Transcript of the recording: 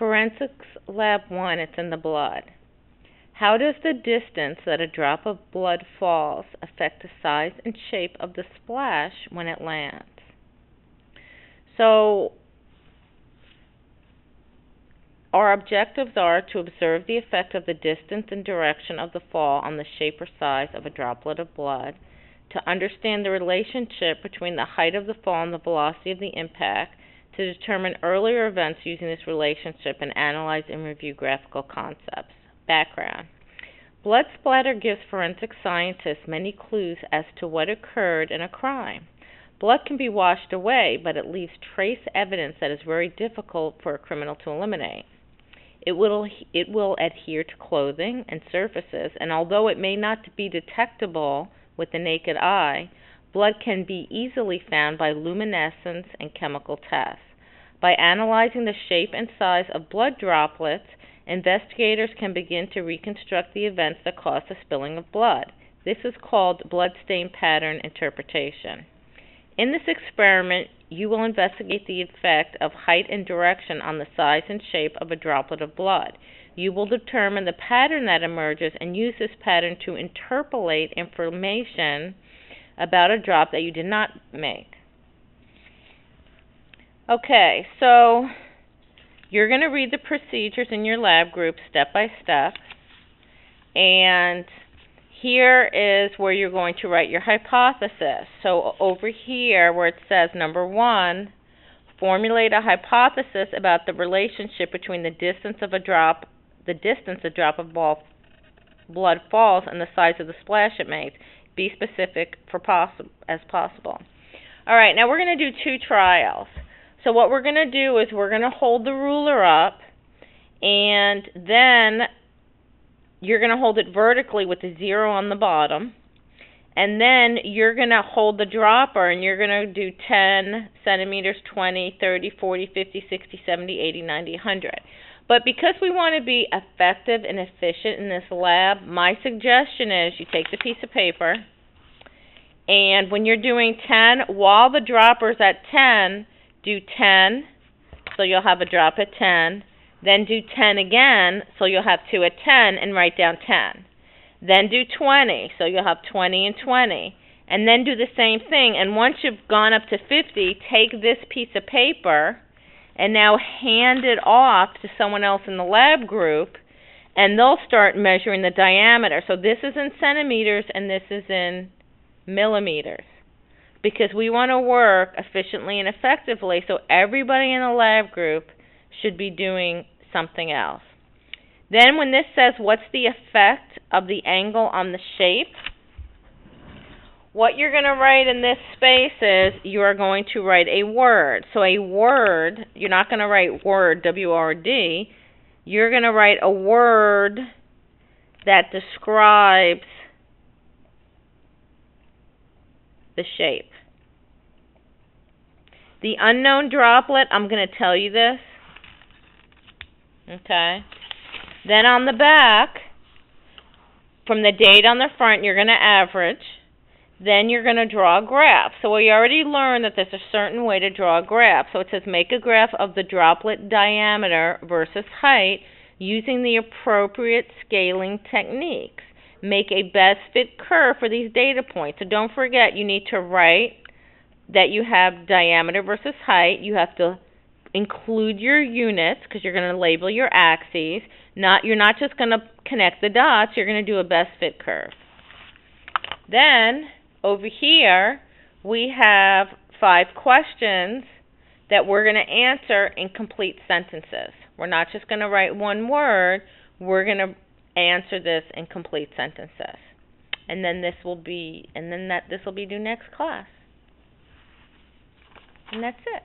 Forensics Lab 1, it's in the blood. How does the distance that a drop of blood falls affect the size and shape of the splash when it lands? So, our objectives are to observe the effect of the distance and direction of the fall on the shape or size of a droplet of blood, to understand the relationship between the height of the fall and the velocity of the impact, to determine earlier events using this relationship, and analyze and review graphical concepts. Background. Blood splatter gives forensic scientists many clues as to what occurred in a crime. Blood can be washed away, but it leaves trace evidence that is very difficult for a criminal to eliminate. It will adhere to clothing and surfaces, and although it may not be detectable with the naked eye, blood can be easily found by luminescence and chemical tests. By analyzing the shape and size of blood droplets, investigators can begin to reconstruct the events that caused the spilling of blood. This is called blood stain pattern interpretation. In this experiment, you will investigate the effect of height and direction on the size and shape of a droplet of blood. You will determine the pattern that emerges and use this pattern to interpolate information about a drop that you did not make. Okay, so you're going to read the procedures in your lab group step by step, and here is where you're going to write your hypothesis. So over here where it says number 1, formulate a hypothesis about the relationship between the distance a drop of blood falls and the size of the splash it makes. Be specific as possible. All right, now we're going to do 2 trials. So what we're going to do is we're going to hold the ruler up, and then you're going to hold it vertically with the 0 on the bottom, and then you're going to hold the dropper and you're going to do 10 centimeters, 20, 30, 40, 50, 60, 70, 80, 90, 100. But because we want to be effective and efficient in this lab, my suggestion is you take the piece of paper, and when you're doing 10, while the dropper's at 10, do 10, so you'll have a drop at 10. Then do 10 again, so you'll have 2 at 10, and write down 10. Then do 20, so you'll have 20 and 20. And then do the same thing, and once you've gone up to 50, take this piece of paper and now hand it off to someone else in the lab group, and they'll start measuring the diameter. So this is in centimeters and this is in millimeters, because we want to work efficiently and effectively, so everybody in the lab group should be doing something else. Then when this says what's the effect of the angle on the shape, what you're going to write in this space is you are going to write a word. So a word, you're not going to write word, W-O-R-D, you're going to write a word that describes the shape. The unknown droplet, I'm going to tell you this. Okay. Then on the back, from the date on the front, you're going to average. Then you're going to draw a graph. So we already learned that there's a certain way to draw a graph. So it says make a graph of the droplet diameter versus height using the appropriate scaling techniques. Make a best fit curve for these data points. So don't forget, you need to write that you have diameter versus height. You have to include your units because you're going to label your axes. You're not just going to connect the dots. You're going to do a best fit curve. Then over here we have 5 questions that we're going to answer in complete sentences. We're not just going to write one word. We're going to answer this in complete sentences. And then this will be due next class. And that's it.